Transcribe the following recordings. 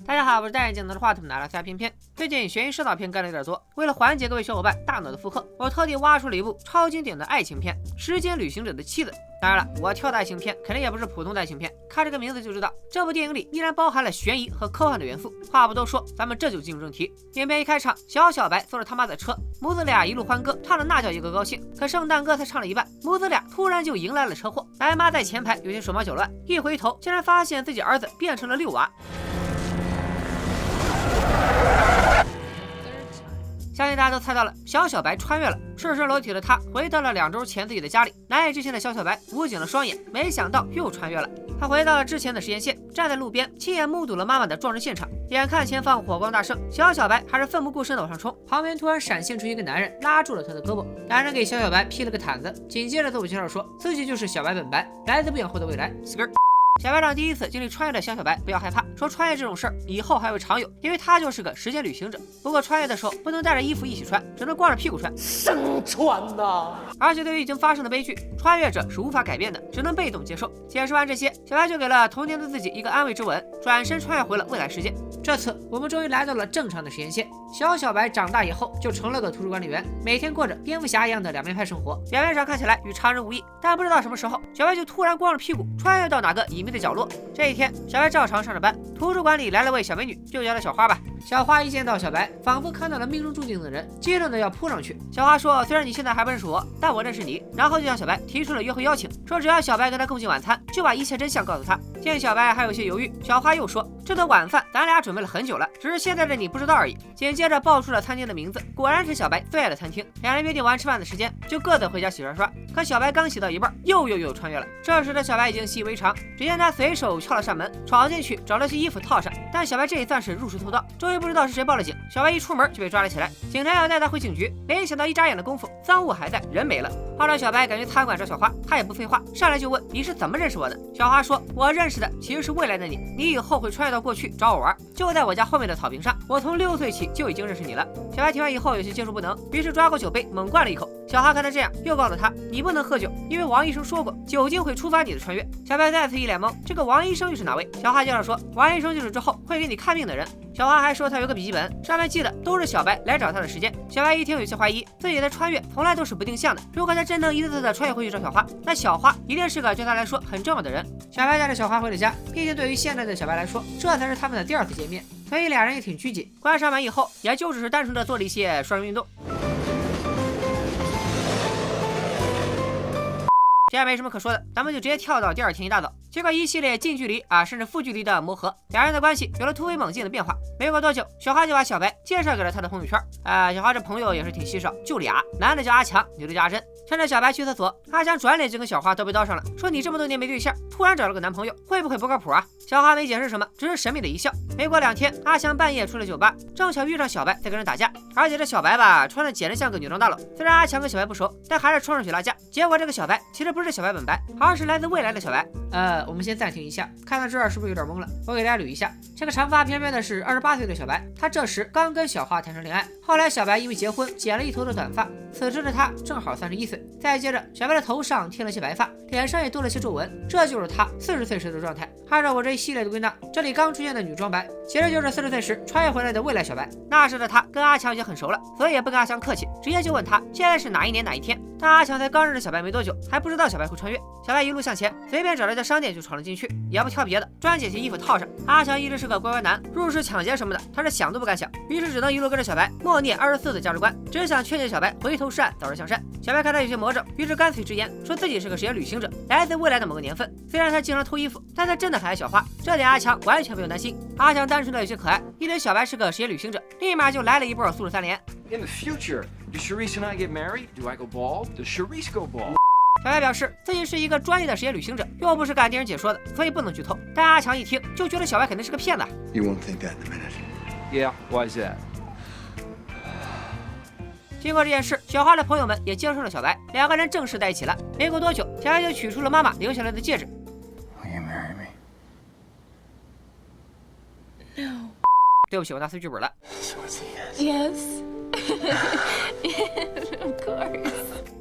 大家好，我是戴眼镜拿着话筒拿了下片片。最近悬疑烧脑片干的有点多，为了缓解各位小伙伴大脑的负荷，我特地挖出了一部超经典的爱情片《时间旅行者的妻子》。当然了，我挑的爱情片肯定也不是普通的爱情片，看这个名字就知道，这部电影里依然包含了悬疑和科幻的元素。话不多说，咱们这就进入正题。影片一开场，小白坐着他妈的车，母子俩一路欢歌，唱的那叫一个高兴。可圣诞歌才唱了一半，母子俩突然就迎来了车祸。白妈在前排有些手忙脚乱，一回头竟然发现自己儿子变成了遛娃。相信大家都猜到了，小白穿越了，赤身裸体的他回到了2周前自己的家里。难以置信的小白捂紧了双眼，没想到又穿越了。他回到了之前的实验线，站在路边，亲眼目睹了妈妈的撞人现场。眼看前方火光大盛，小白还是奋不顾身的往上冲。旁边突然闪现出一个男人，拉住了他的胳膊。男人给小白披了个毯子，紧接着自我介绍说自己就是小白本白，来自不远后的未来。小白长第一次经历穿越的小白不要害怕，说穿越这种事儿以后还会常有，因为他就是个时间旅行者。不过穿越的时候不能带着衣服一起穿，只能光着屁股穿。生穿呐！而且对于已经发生的悲剧，穿越者是无法改变的，只能被动接受。解释完这些，小白就给了童年的自己一个安慰之吻，转身穿越回了未来世界。这次我们终于来到了正常的实验线。小白长大以后就成了个图书管理员，每天过着蝙蝠侠一样的两面派生活，表面上看起来与常人无异，但不知道什么时候，小白就突然光着屁股穿越到哪个隐秘的角落。这一天，小白照常上着班，图书馆里来了位小美女，就叫她小花吧。小花一见到小白，仿佛看到了命中注定的人，激动的要扑上去。小花说：“虽然你现在还不认识我，但我认识你。”然后就向小白提出了约会邀请，说只要小白跟他共进晚餐，就把一切真相告诉他。见小白还有些犹豫，小花又说：“这顿晚饭咱俩准备了很久了，只是现在的你不知道而已。”紧接着报出了餐厅的名字，果然是小白最爱的餐厅。两人约定完吃饭的时间，就各自回家洗刷。可小白刚洗到一半，又穿越了。这时的小白已经习以为常，只见他随手撬了扇门，闯进去找了些衣服套上。但小白这也算是入室偷盗，终于不知道是谁报了警。小白一出门就被抓了起来，警察要带他回警局，没想到一眨眼的功夫，赃物还在，人没了。后来小白赶去餐馆找小花，他也不废话，上来就问你是怎么认识我的。小花说：“我认识的其实是未来的你，你以后会穿越到过去找我玩，就在我家后面的草坪上。我从6岁起就已经认识你了。”小白听完以后有些接受不能，于是抓过酒杯猛灌了一口。小花看他这样，又告诉他：“你不能喝酒，因为王医生说过，酒精会触发你的穿越。”小白再次一脸懵，这个王医生又是哪位？小花介绍说，王医生就是之后会给你看病的人。小花还说他有个笔记本，上面记的都是小白来找他的时间。小白一听有些怀疑，自己的穿越从来都是不定向的。如果他真能一次次的穿越回去找小花，那小花一定是个对他来说很重要的人。小白带着小花回了家，毕竟对于现在的小白来说，这才是他们的第2次见面，所以俩人也挺拘谨。关上门以后，也就只是单纯的做了一些双人运动。既然没什么可说的，咱们就直接跳到第2天一大早。结果一系列近距离甚至负距离的磨合，两人的关系有了突飞猛进的变化。没过多久，小花就把小白介绍给了他的朋友圈。小花这朋友也是挺稀少，就俩，男的叫阿强，女的叫阿珍。趁着小白去厕所，阿强转脸就跟小花叨逼叨上了，说你这么多年没对象，突然找了个男朋友，会不会不靠谱啊？小花没解释什么，只是神秘的一笑。没过2天，阿强半夜出了酒吧，正巧遇上小白在跟人打架，而且这小白吧穿的简直像个女装大佬。虽然阿强跟小白不熟，但还是冲上去拉架。结果这个小白其实不是小白本白，而是来自未来的小白。我们先暂停一下，看到这儿是不是有点懵了？我给大家捋一下，这个长发翩翩的是28岁的小白，他这时刚跟小花谈上恋爱，后来小白因为结婚剪了一头的短发，此时的他正好31岁。再接着，小白的头上添了些白发，脸上也多了些皱纹，这就是他40岁时的状态。按照我这一系列的归纳，这里刚出现的女装白，其实就是40岁时穿越回来的未来小白。那时的他跟阿强已经很熟了，所以也不跟阿强客气，直接就问他现在是哪一年哪一天。但阿强才刚认识小白没多久，还不知道小白会穿越。小白一路向前，随便找了家商店就闯了进去，也不挑别的，专捡些衣服套上。阿强一直是个乖乖男，入室抢劫什么的他是想都不敢想，于是只能一路跟着小白默念24的价值观，只想劝诫小白回头是岸，早日向善。小白看他有些魔怔，于是干脆直言说自己是个时间旅行者，来自未来的某个年份。虽然他经常偷衣服，但他真的很爱小花，这点阿强完全不用担心。阿强单纯的有些可爱，一对小白是个时间旅行者，立马就来了一波速度3连。In the future, do Charisse and I get married? Do I go bald? Does Charisse go bald? 小白表示自己是一个专业的实验旅行者，又不是干电影解说的，所以不能剧透。但阿强一听就觉得小白肯定是个骗子。You won't think that in a minute. Yeah, why is that? 经过这件事，小花的朋友们也接受了小白，两个人正式在一起了。没过多久，小白就取出了妈妈留下来的戒指。Will you marry me? No. 对不起，我拿错剧本了。So it's a Yes. Of course.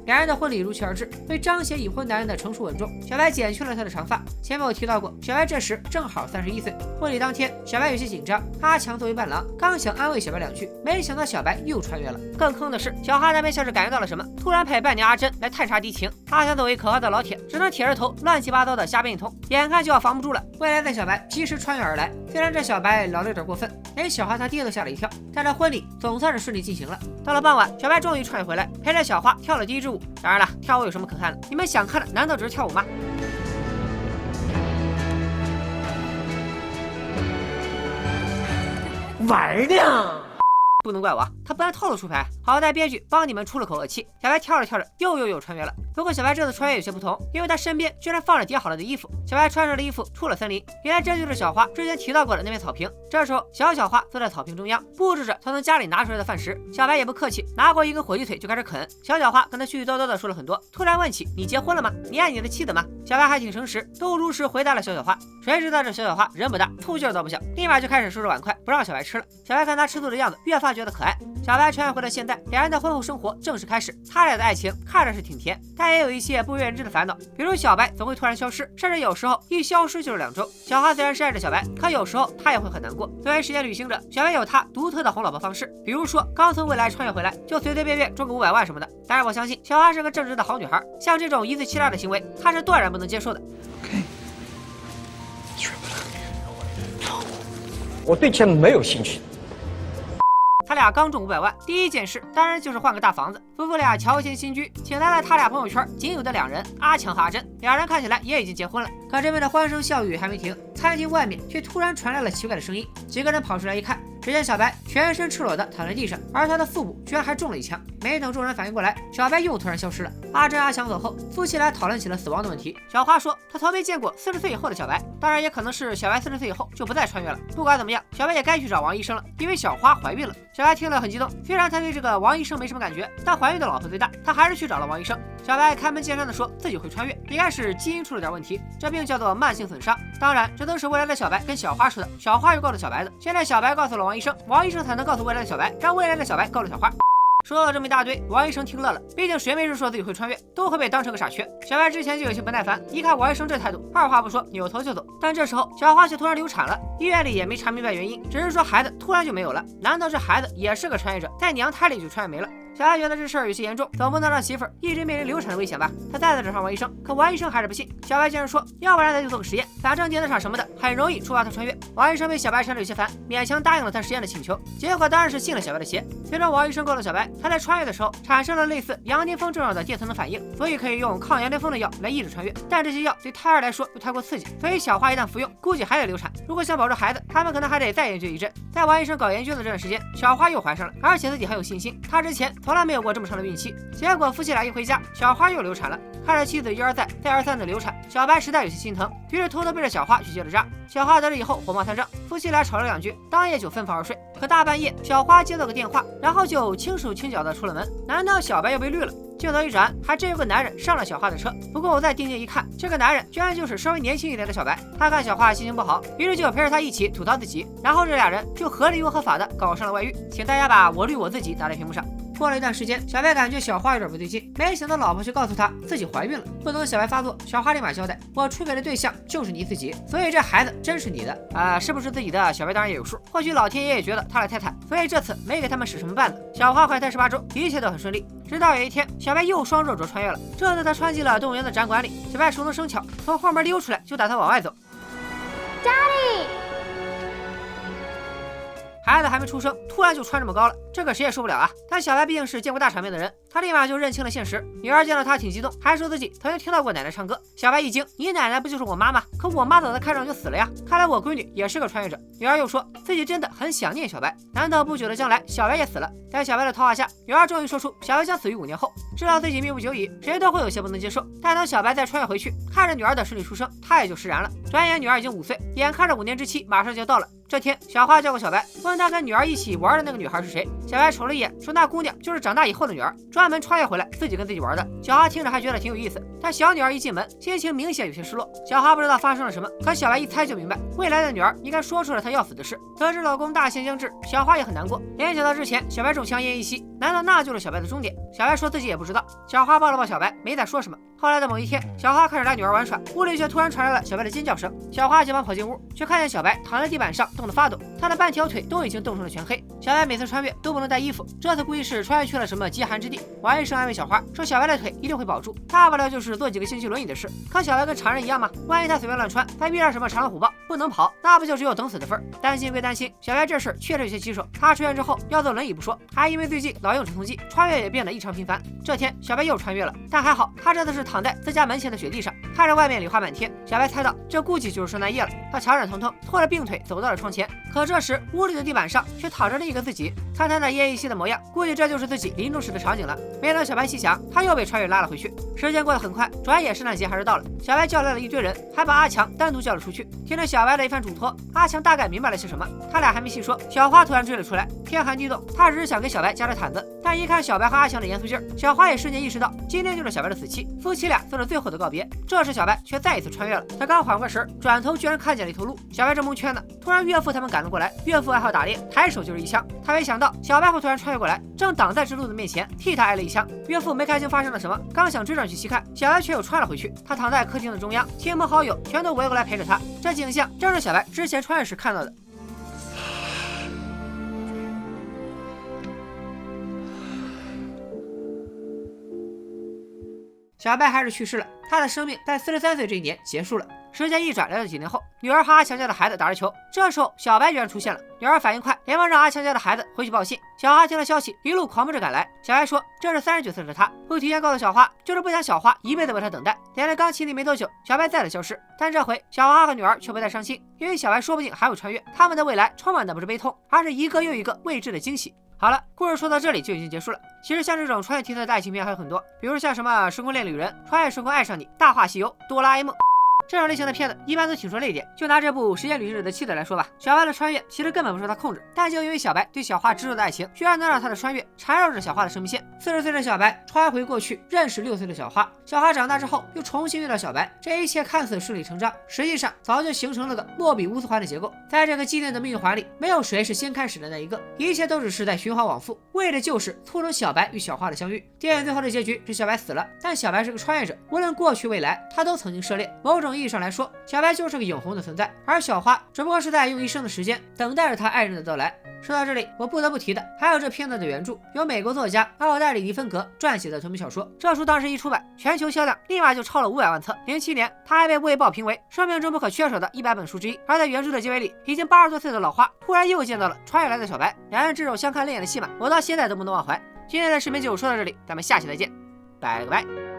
两人的婚礼如期而至，为彰显已婚男人的成熟稳重，小白剪去了他的长发，前面我提到过，小白这时正好31岁。婚礼当天，小白有些紧张，阿强作为伴郎，刚想安慰小白2句，没想到小白又穿越了。更坑的是，小花那边像是感觉到了什么，突然派伴娘阿珍来探查敌情。阿强作为可靠的老铁，只能铁着头乱七八糟的瞎编一通，眼看就要防不住了。未来的小白及时穿越而来，虽然这小白老得有点过分，连小花他爹都吓了一跳，但这婚礼总算是顺利进行了。到了傍晚，小白终于穿越回来，陪着小花跳了第1支舞。当然了，跳舞有什么可看的？你们想看的难道只是跳舞吗？玩呢？不能怪我，他不按套路出牌。好在编剧帮你们出了口恶气，小白跳着跳着又穿越了。不过小白这次穿越有些不同，因为他身边居然放着叠好了的衣服。小白穿上了衣服出了森林，原来这就是小花之前提到过的那片草坪。这时候小花坐在草坪中央，布置着他从家里拿出来的饭食。小白也不客气，拿过一根火鸡腿就开始啃。小花跟他絮絮叨叨的说了很多，突然问起你结婚了吗？你爱你的妻子吗？小白还挺诚实，都如实回答了小花。谁知道这小花人不大，醋劲儿倒不小，立马就开始收拾碗筷，不让小白吃了。小白看他吃醋的样子，越发觉得可爱。小白穿越回了现代，两人的婚后生活正式开始。他俩的爱情看着是挺甜，但也有一些不为人知的烦恼，比如小白总会突然消失，甚至有时候一消失就是2周。小花虽然是爱着小白，可有时候她也会很难过。作为时间旅行者，小白有他独特的哄老婆方式，比如说刚从未来穿越回来，就随随便便中个500万什么的。当然我相信小花是个正直的好女孩，像这种1次欺诈的行为，她是断然不能接受的。我对钱没有兴趣。他俩刚中500万，第一件事当然就是换个大房子。夫妇俩乔迁新居，请来了他俩朋友圈仅有的2人，阿强和阿珍。2人看起来也已经结婚了。可这边的欢声笑语还没停，餐厅外面却突然传来了奇怪的声音。几个人跑出来一看，只见小白全身赤裸的躺在地上，而他的腹部居然还中了1枪。没等众人反应过来，小白又突然消失了。阿珍、阿强走后，夫妻俩讨论起了死亡的问题。小花说她从没见过40岁以后的小白，当然也可能是小白40岁以后就不再穿越了。不管怎么样，小白也该去找王医生了，因为小花怀孕了。小白听了很激动，虽然他对这个王医生没什么感觉，但怀孕的老婆最大，他还是去找了王医生。小白开门见山的说自己会穿越，应该是基因出了点问题，这病叫做慢性损伤。当然，这都是未来的小白跟小花说的，小花又告诉小白的。现在小白告诉了王医生，王医生才能告诉未来的小白，让未来的小白告了小花。说了这么一大堆，王医生听乐了，毕竟谁没事说自己会穿越，都会被当成个傻缺。小白之前就有些不耐烦，一看王医生这态度，二话不说扭头就走。但这时候小花却突然流产了，医院里也没查明白原因，只是说孩子突然就没有了。难道这孩子也是个穿越者，在娘胎里就穿越没了？小白觉得这事儿有些严重，总不能让媳妇儿一直面临流产的危险吧？他再次找上王医生，可王医生还是不信。小白竟然说，要不然咱就做个实验，反正电子厂什么的很容易触发他穿越。王医生被小白缠得有些烦，勉强答应了他实验的请求，结果当然是信了小白的邪。随着王医生告诉小白，他在穿越的时候产生了类似羊癫疯症状的电磁能反应，所以可以用抗羊癫疯的药来抑制穿越。但这些药对胎儿来说又太过刺激，所以小花一旦服用，估计还得流产。如果想保住孩子，他们可能还得再研究一阵。在王医生搞研究的这段时间，小花又怀上了，而且自己很有信心，他之前从来没有过这么长的孕期。结果夫妻俩一回家，小花又流产了。看着妻子一而再再而三的流产，小白实在有些心疼，于是偷偷背着小花去结了扎。小花得知以后火冒三丈，夫妻俩吵了2句，当夜就分房而睡。可大半夜，小花接到个电话，然后就轻手轻脚的出了门。难道小白又被绿了？镜头一转，还真有个男人上了小花的车。不过我再定睛一看，这个男人居然就是稍微年轻一点的小白。他看小花心情不好，于是就陪着他一起吐槽自己，然后这2人就合理又合法的搞上了外遇。请大家把我绿我自己打在屏幕上。过了一段时间，小白感觉小花有点不对劲，没想到老婆却告诉他自己怀孕了。不等小白发作，小花立马交代，我出轨的对象就是你自己，所以这孩子真是你的。是不是自己的，小白当然也有数。或许老天爷也觉得他俩太惨，所以这次没给他们使什么绊子。小花怀胎18周，一切都很顺利。直到有一天，小白又双肉镯穿越了，这次他穿进了动物园的展馆里。小白熟能生巧，从后门溜出来，就打算往外走。Daddy。孩子还没出生，突然就穿这么高了，这可谁也受不了啊！但小白毕竟是见过大场面的人，他立马就认清了现实。女儿见到他挺激动，还说自己曾经听到过奶奶唱歌。小白一惊，你奶奶不就是我妈吗？可我妈早在开场就死了呀！看来我闺女也是个穿越者。女儿又说自己真的很想念小白，难道不久的将来小白也死了？在小白的套话下，女儿终于说出小白将死于5年后。知道自己命不久矣，谁都会有些不能接受。但等小白再穿越回去，看着女儿的顺利出生，他也就释然了。转眼女儿已经5岁，眼看着5年之期马上就到了。这天，小花叫过小白，问他跟女儿一起玩的那个女孩是谁。小白瞅了一眼，说那姑娘就是长大以后的女儿，专门穿越回来自己跟自己玩的。小花听着还觉得挺有意思，但小女儿一进门，心情明显有些失落。小花不知道发生了什么，可小白一猜就明白，未来的女儿应该说出了她要死的事。得知老公大限将至，小花也很难过，联想到之前小白中枪奄奄一息，难道那就是小白的终点？小白说自己也不知道。小花抱了抱小白，没再说什么。后来的某一天，小花开始带女儿玩耍，屋里却突然传来了小白的尖叫声。小花急忙跑进屋，却看见小白躺在地板上冻得发抖，他的半条腿都已经冻成了全黑。小白每次穿越都不能带衣服，这次估计是穿越去了什么极寒之地。王医生安慰小花说，小白的腿一定会保住，大不了就是坐几个星期轮椅的事。可小白跟常人一样吗？万一他随便乱穿，还遇上什么长狼虎豹不能跑，那不就只有等死的份儿？担心归担心，小白这事确实有些棘手。他出院之后要坐轮椅不说，还因为最近老用镇痛剂，穿越也变得异常频繁。这天小白又穿越了，但还好他这次是躺在自家门前的雪地上，看着外面礼花满天。小白猜到这估计就是圣诞夜了，他强忍疼痛，拖着病腿走到了窗前。可这时屋里的地板上却躺着另一个自己，看他那奄奄一息的模样，估计这就是自己临终时的场景了。没等小白细想，他又被穿越拉了回去。时间过得很快，转眼圣诞节还是到了。小白叫来了一堆人，还把阿强单独叫了出去。听着小白的一番嘱托，阿强大概明白了些什么。他俩还没细说，小花突然追了出来，天寒地冻，他只是想给小白加着毯子，但一看小白和阿强的严肃劲儿，小花也瞬间意识到今天就是小白的死期，夫妻俩做了最后的告别。这时小白却再一次穿越了，他刚缓过神，转头居然看见了一头鹿。小白正蒙圈呢，突然岳父他们赶了过来。岳父爱好打猎，抬手就是一枪。他没想到小白会突然穿越过来，正挡在这鹿的面前，替他挨了一枪。岳父没看清发生了什么，刚想追上去细看，小白却又穿了回去。他躺在客厅的中央，亲朋好友全都围过来陪着他。这景象正是小白之前穿越时看到的。小白还是去世了，他的生命在43岁这一年结束了。时间一转，来到几年后，女儿和阿强家的孩子打着球，这时候小白居然出现了。女儿反应快，连忙让阿强家的孩子回去报信。小花听了消息，一路狂奔着赶来。小白说这是39岁的他会提前告诉小花，就是不想小花一辈子为他等待。连着刚亲历没多久，小白再次消失，但这回小花和女儿却不再伤心，因为小白说不定还会穿越，他们的未来充满的不是悲痛，而是一个又一个未知的惊喜。好了，故事说到这里就已经结束了。其实像这种穿越题材的爱情片还有很多，比如像什么时空恋旅人、穿越时空爱上你、大话西游、哆啦 A 梦。这种类型的片子一般都挺说泪点，就拿这部《时间旅行者的妻子》来说吧，小白的穿越其实根本不受他控制，但就因为小白对小花执着的爱情，居然能让他的穿越缠绕着小花的生命线。40岁的小白穿回过去认识6岁的小花，小花长大之后又重新遇到小白，这一切看似顺理成章，实际上早就形成了个莫比乌斯环的结构。在这个既定的命运环里，没有谁是先开始的那一个，一切都只是在循环往复，为的就是促成小白与小花的相遇。电影最后的结局是小白死了，但小白是个穿越者，无论过去未来，他都曾经涉猎。某种意义上来说，小白就是个永恒的存在，而小花只不过是在用一生的时间等待着他爱人的到来。说到这里，我不得不提的还有这片子的原著，由美国作家奥黛丽·尼芬格撰写的同名小说。这书当时一出版，全球销量立马就超了500万册。07年，它还被《卫报》评为生命中不可缺少的100本书之一。而在原著的结尾里，已经80多岁的老花突然又见到了穿越来的小白，两人这种相看泪眼的戏码，我到现在都不能忘怀。今天的视频就说到这里，咱们下期再见，拜了个拜。